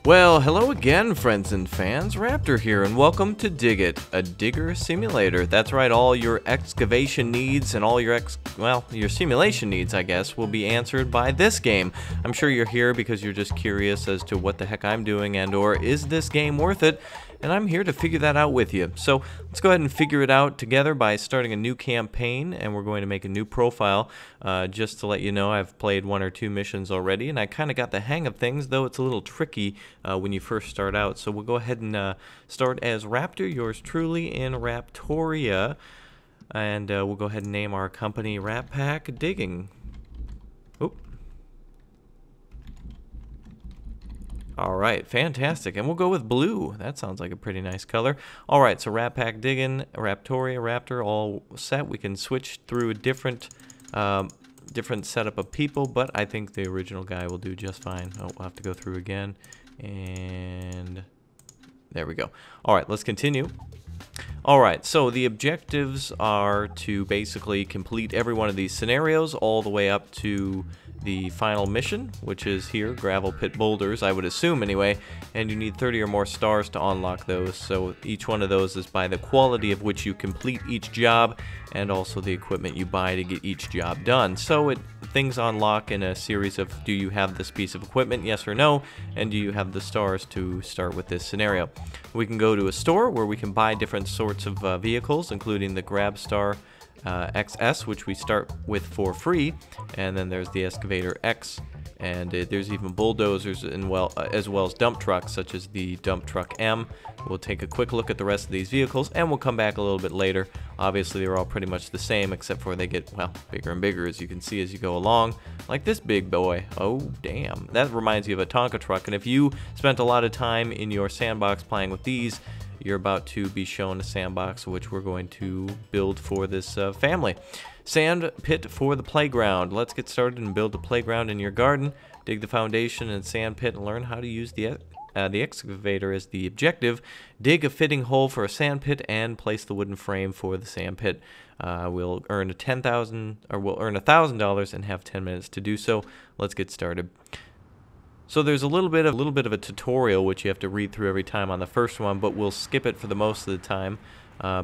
Well, hello again, friends and fans. Raptor here, and welcome to Dig It, a digger simulator. That's right, all your excavation needs and all your your simulation needs, I guess, will be answered by this game. I'm sure you're here because you're just curious as to what the heck I'm doing and/or is this game worth it? And I'm here to figure that out with you. So let's go ahead and figure it out together by starting a new campaign, and we're going to make a new profile. Just to let you know, I've played 1 or 2 missions already, and I kind of got the hang of things, though it's a little tricky when you first start out. So we'll go ahead and start as Raptor, yours truly, in Raptoria, and we'll go ahead and name our company F.A.Q Digging. Oop. Alright, fantastic. And we'll go with blue. That sounds like a pretty nice color. Alright, so F.A.Q Digging, Raptoria, Raptor, all set. We can switch through a different setup of people, but I think the original guy will do just fine. Oh, we'll have to go through again. And there we go. Alright, let's continue. Alright, so the objectives are to basically complete every one of these scenarios all the way up to the final mission, which is here, gravel pit boulders, I would assume anyway, and you need 30 or more stars to unlock those. So each one of those is by the quality of which you complete each job and also the equipment you buy to get each job done. So things unlock in a series of, do you have this piece of equipment, yes or no, and do you have the stars to start with this scenario. We can go to a store where we can buy different sorts of vehicles, including the Grabstar XS, which we start with for free, and then there's the Excavator X, and there's even bulldozers and as well as dump trucks, such as the dump truck M. We'll take a quick look at the rest of these vehicles, and we'll come back a little bit later. Obviously, they're all pretty much the same, except for they get, well, bigger and bigger, as you can see as you go along, like this big boy. Oh, damn. That reminds you of a Tonka truck, and if you spent a lot of time in your sandbox playing with these, you're about to be shown a sandbox which we're going to build for this family. Sand pit for the playground. Let's get started and build a playground in your garden. Dig the foundation and sand pit and learn how to use the excavator as the objective. Dig a fitting hole for a sand pit and place the wooden frame for the sand pit. We'll earn $1,000 and have 10 minutes to do so. Let's get started. So there's a little bit of a tutorial which you have to read through every time on the first one, but we'll skip it for the most of the time.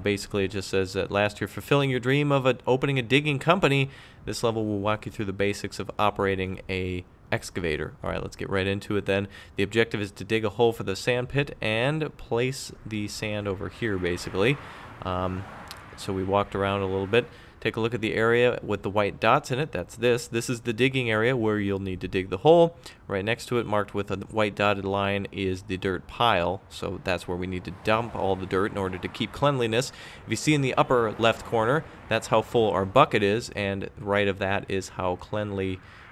Basically, it just says that last year, fulfilling your dream of opening a digging company, this level will walk you through the basics of operating a excavator. All right, let's get right into it then. The objective is to dig a hole for the sand pit and place the sand over here, basically. So we walked around a little bit. Take a look at the area with the white dots in it. That's this. This is the digging area where you'll need to dig the hole. Right next to it, marked with a white dotted line, is the dirt pile. So that's where we need to dump all the dirt in order to keep cleanliness. If you see in the upper left corner, that's how full our bucket is, and right of that is how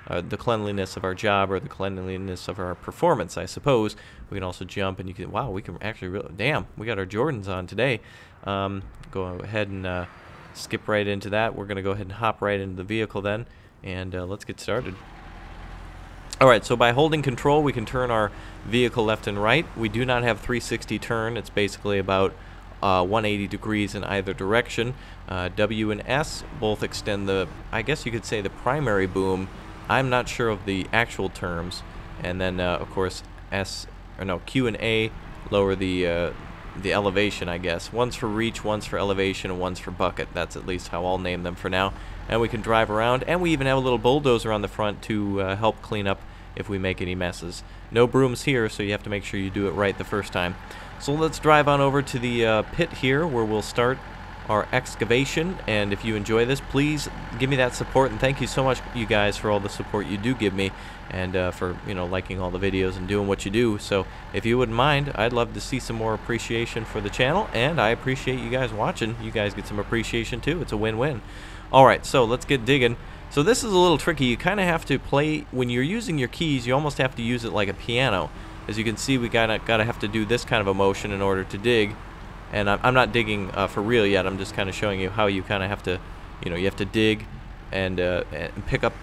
the cleanliness of our job, or the cleanliness of our performance, I suppose. We can also jump, and you can, wow, we can actually, damn, we got our Jordans on today. Go ahead and skip right into that. We're going to go ahead and hop right into the vehicle then, and let's get started. Alright, so by holding control, we can turn our vehicle left and right. We do not have 360 turn. It's basically about 180 degrees in either direction. W and S both extend the, I guess you could say, the primary boom. I'm not sure of the actual terms. And then, of course, Q and A lower the elevation, I guess. One's for reach, one's for elevation, and one's for bucket. That's at least how I'll name them for now. And we can drive around, and we even have a little bulldozer on the front to help clean up if we make any messes. No brooms here, so you have to make sure you do it right the first time. So let's drive on over to the pit here, where we'll start our excavation. And if you enjoy this, please give me that support, and thank you so much, you guys, for all the support you do give me, and for, you know, liking all the videos and doing what you do. So if you wouldn't mind, I'd love to see some more appreciation for the channel, and I appreciate you guys watching. You guys get some appreciation too. It's a win-win. Alright, so let's get digging. So this is a little tricky. You kind of have to play, when you're using your keys, you almost have to use it like a piano. As you can see, we gotta have to do this kind of a motion in order to dig. And I'm not digging for real yet. I'm just kind of showing you how you kind of have to, you know, you have to dig and pick up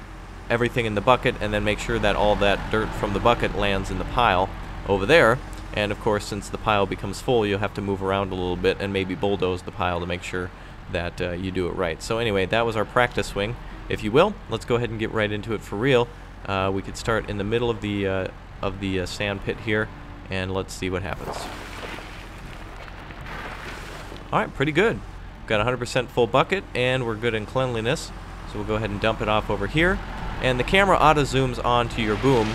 everything in the bucket, and then make sure that all that dirt from the bucket lands in the pile over there. And of course, since the pile becomes full, you'll have to move around a little bit and maybe bulldoze the pile to make sure that you do it right. So anyway, that was our practice swing, if you will. Let's go ahead and get right into it for real. We could start in the middle of the sand pit here, and let's see what happens. Alright, pretty good. Got 100% full bucket, and we're good in cleanliness. So we'll go ahead and dump it off over here. And the camera auto-zooms onto your boom.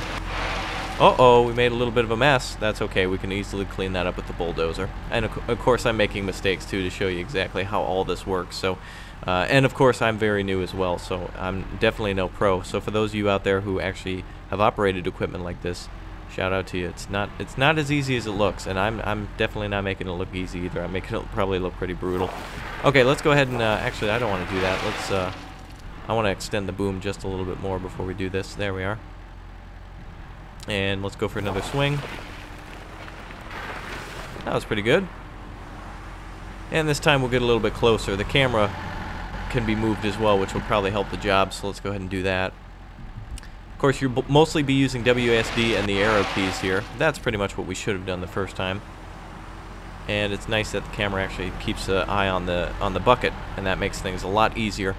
Uh-oh, we made a little bit of a mess. That's okay, we can easily clean that up with the bulldozer. And of course I'm making mistakes too to show you exactly how all this works. So, and of course I'm very new as well, so I'm definitely no pro. So for those of you out there who actually have operated equipment like this, shout out to you. It's not as easy as it looks, and I'm definitely not making it look easy either. I'm making it probably look pretty brutal. Okay, let's go ahead and actually I don't want to do that. Let's I want to extend the boom just a little bit more before we do this. There we are. And let's go for another swing. That was pretty good. And this time we'll get a little bit closer. The camera can be moved as well, which will probably help the job, so let's go ahead and do that. Of course, you'll mostly be using WASD and the arrow keys here. That's pretty much what we should have done the first time. And it's nice that the camera actually keeps an eye on the bucket, and that makes things a lot easier.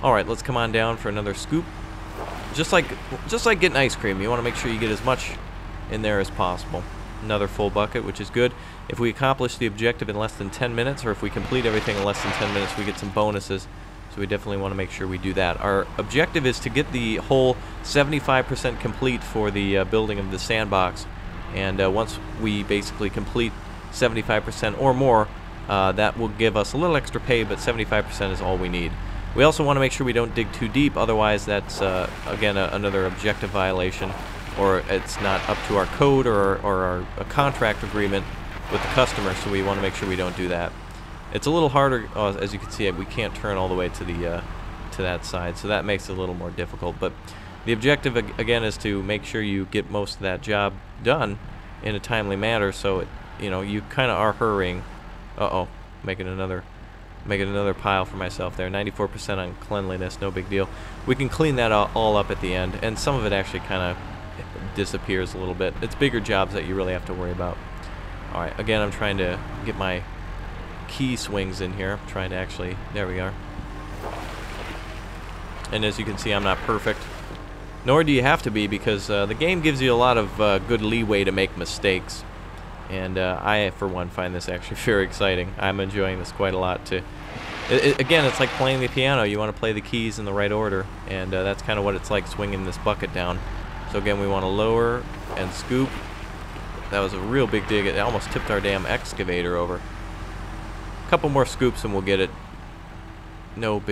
All right, let's come on down for another scoop. Just like getting ice cream, you want to make sure you get as much in there as possible. Another full bucket, which is good. If we accomplish the objective in less than 10 minutes, or if we complete everything in less than 10 minutes, we get some bonuses. So we definitely want to make sure we do that. Our objective is to get the whole 75% complete for the building of the sandbox. And once we basically complete 75% or more, that will give us a little extra pay, but 75% is all we need. We also want to make sure we don't dig too deep, otherwise that's, again, another objective violation, or it's not up to our code or a contract agreement with the customer, so we want to make sure we don't do that. It's a little harder, as you can see, we can't turn all the way to the to that side, so that makes it a little more difficult. But the objective, again, is to make sure you get most of that job done in a timely manner, so it, you know, you kind of are hurrying. Uh-oh, making another pile for myself there. 94% on cleanliness, no big deal. We can clean that all up at the end, and some of it actually kind of disappears a little bit. It's bigger jobs that you really have to worry about. Alright, again, I'm trying to get my key swings in here. I'm trying to actually, there we are. And as you can see, I'm not perfect. Nor do you have to be, because the game gives you a lot of good leeway to make mistakes. And I, for one, find this actually very exciting. I'm enjoying this quite a lot, too. Again, it's like playing the piano. You want to play the keys in the right order, and that's kind of what it's like swinging this bucket down. So again, we want to lower and scoop. That was a real big dig. It almost tipped our damn excavator over. A couple more scoops and we'll get it. No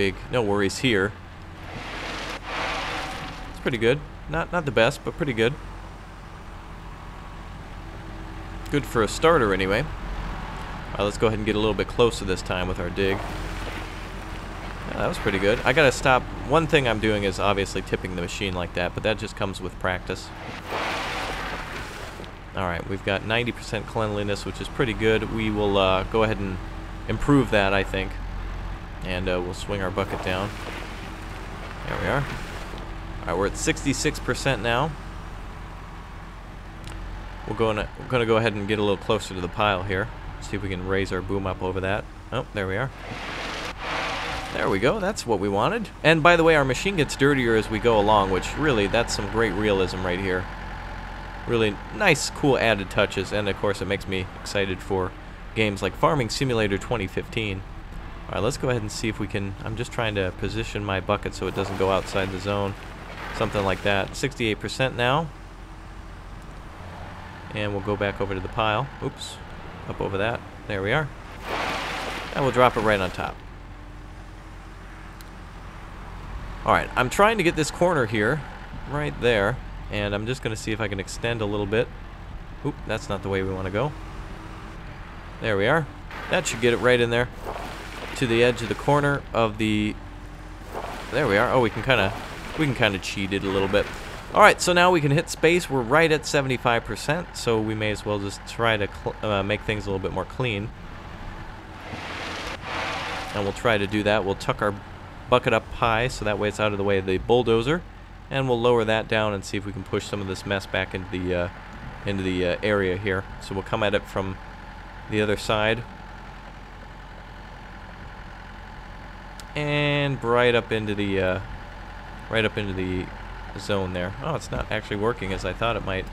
worries here. It's pretty good. Not the best, but pretty good. Good for a starter, anyway. Let's go ahead and get a little bit closer this time with our dig. Yeah, that was pretty good. I gotta stop. One thing I'm doing is obviously tipping the machine like that, but that just comes with practice. Alright, we've got 90% cleanliness, which is pretty good. We will go ahead and improve that, I think. And we'll swing our bucket down. There we are. Alright, we're at 66% now. We're gonna go ahead and get a little closer to the pile here. See if we can raise our boom up over that. Oh, there we are. There we go, that's what we wanted. And by the way, our machine gets dirtier as we go along, which really, that's some great realism right here. Really nice, cool added touches, and of course it makes me excited for games like Farming Simulator 2015. Alright, let's go ahead and see if we can, I'm just trying to position my bucket so it doesn't go outside the zone. Something like that. 68% now. And we'll go back over to the pile. Oops. Up over that. There we are. And we'll drop it right on top. Alright, I'm trying to get this corner here, right there, and I'm just going to see if I can extend a little bit. Oop, that's not the way we want to go. There we are. That should get it right in there to the edge of the corner of the... There we are. Oh, we can kind of cheat it a little bit. Alright, so now we can hit space. We're right at 75%, so we may as well just try to make things a little bit more clean. And we'll try to do that. We'll tuck our bucket up high, so that way it's out of the way of the bulldozer. And we'll lower that down and see if we can push some of this mess back into the area here. So we'll come at it from the other side. And right up into the zone there. Oh, it's not actually working as I thought it might.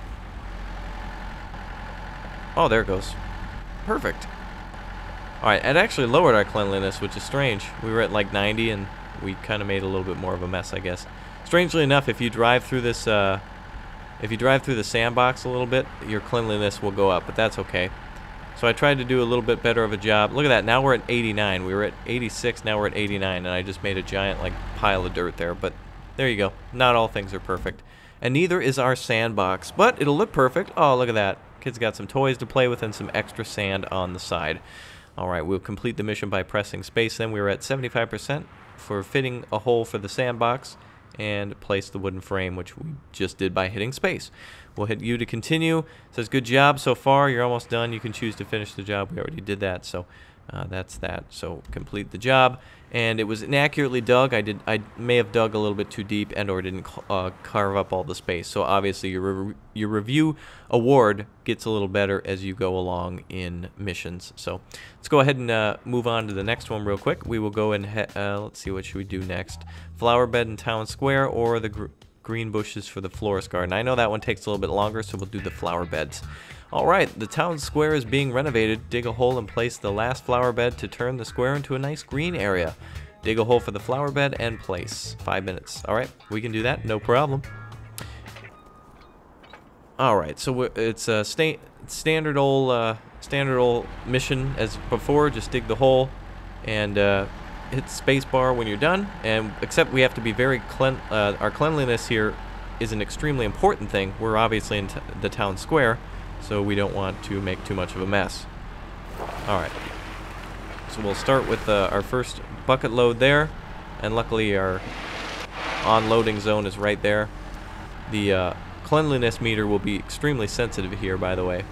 Oh, there it goes. Perfect. Alright, it actually lowered our cleanliness, which is strange. We were at like 90 and we kind of made a little bit more of a mess, I guess. Strangely enough, if you drive through this, if you drive through the sandbox a little bit, your cleanliness will go up, but that's okay. So I tried to do a little bit better of a job. Look at that, now we're at 89. We were at 86, now we're at 89, and I just made a giant like pile of dirt there, but there you go. Not all things are perfect. And neither is our sandbox, but it'll look perfect. Oh, look at that. Kids got some toys to play with and some extra sand on the side. Alright, we'll complete the mission by pressing space. Then we were at 75% for fitting a hole for the sandbox and place the wooden frame, which we just did by hitting space. We'll hit U to continue. It says good job so far. You're almost done. You can choose to finish the job. We already did that, so that's that. So complete the job. And it was inaccurately dug. I may have dug a little bit too deep and or didn't carve up all the space. So obviously your review award gets a little better as you go along in missions. So let's go ahead and move on to the next one real quick. We will go and let's see, what should we do next? Flowerbed in Town Square or the green bushes for the florist garden. I know that one takes a little bit longer, so we'll do the flower beds. Alright, the town square is being renovated. Dig a hole and place the last flower bed to turn the square into a nice green area. Dig a hole for the flower bed and place. 5 minutes. Alright, we can do that, no problem. Alright, so it's a standard old mission as before. Just dig the hole and hit spacebar when you're done. And except we have to be very our cleanliness here is an extremely important thing. We're obviously in the town square, so we don't want to make too much of a mess. Alright, so we'll start with our first bucket load there, and luckily our on-loading zone is right there. The cleanliness meter will be extremely sensitive here, by the way.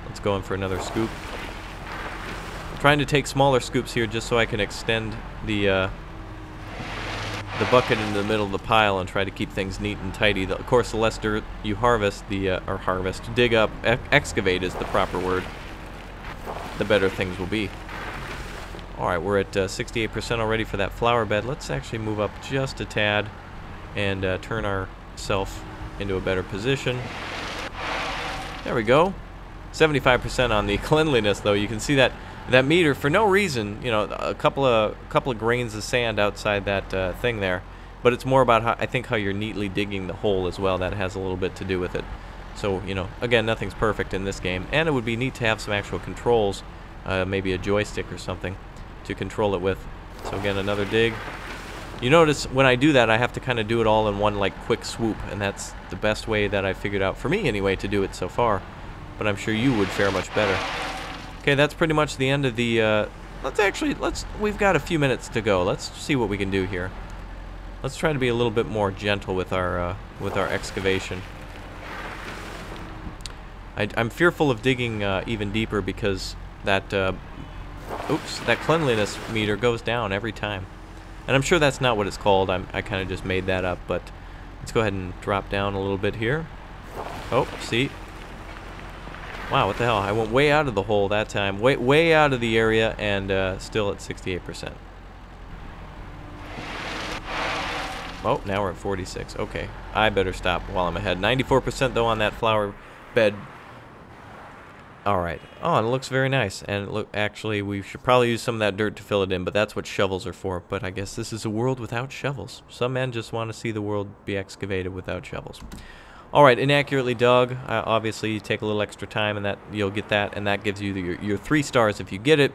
Let's go in for another scoop. I'm trying to take smaller scoops here just so I can extend the bucket into the middle of the pile and try to keep things neat and tidy. Of course, the less dirt you harvest, dig up, excavate is the proper word, the better things will be. Alright, we're at 68% already for that flower bed. Let's actually move up just a tad and turn ourselves into a better position. There we go. 75% on the cleanliness, though. You can see that meter for no reason, you know, a couple of grains of sand outside that thing there, but it's more about how, I think, how you're neatly digging the hole as well. That has a little bit to do with it. So, you know, again, nothing's perfect in this game, and it would be neat to have some actual controls, maybe a joystick or something to control it with. So again, another dig. You notice when I do that, I have to kind of do it all in one like quick swoop, and that's the best way that I figured out for me anyway to do it so far, but I'm sure you would fare much better. Okay, that's pretty much the end of the, we've got a few minutes to go. Let's see what we can do here. Let's try to be a little bit more gentle with our excavation. I'm fearful of digging even deeper because that, that cleanliness meter goes down every time. And I'm sure that's not what it's called. I kind of just made that up, but let's go ahead and drop down a little bit here. Oh, see? Wow, what the hell? I went way out of the hole that time. Way out of the area, and still at 68%. Oh, now we're at 46. Okay, I better stop while I'm ahead. 94% though on that flower bed. Alright. Oh, and it looks very nice. And look, actually, we should probably use some of that dirt to fill it in, but that's what shovels are for. But I guess this is a world without shovels. Some men just want to see the world be excavated without shovels. Alright, inaccurately dug. Obviously, you take a little extra time, and that you'll get that, and that gives you your 3 stars if you get it.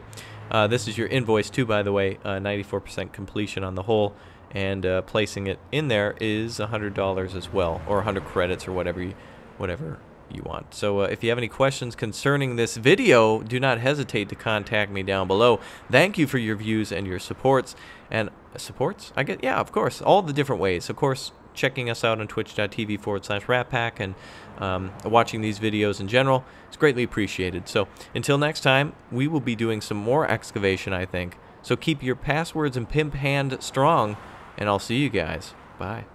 This is your invoice, too, by the way. 94% completion on the whole, and placing it in there is $100 as well, or 100 credits, or whatever you want. So if you have any questions concerning this video, do not hesitate to contact me down below. Thank you for your views and your supports. And supports? Yeah, of course. All the different ways. Of course, checking us out on twitch.tv/RapPack and watching these videos in general is greatly appreciated. So until next time, we will be doing some more excavation, I think. So keep your passwords and pimp hand strong, and I'll see you guys. Bye.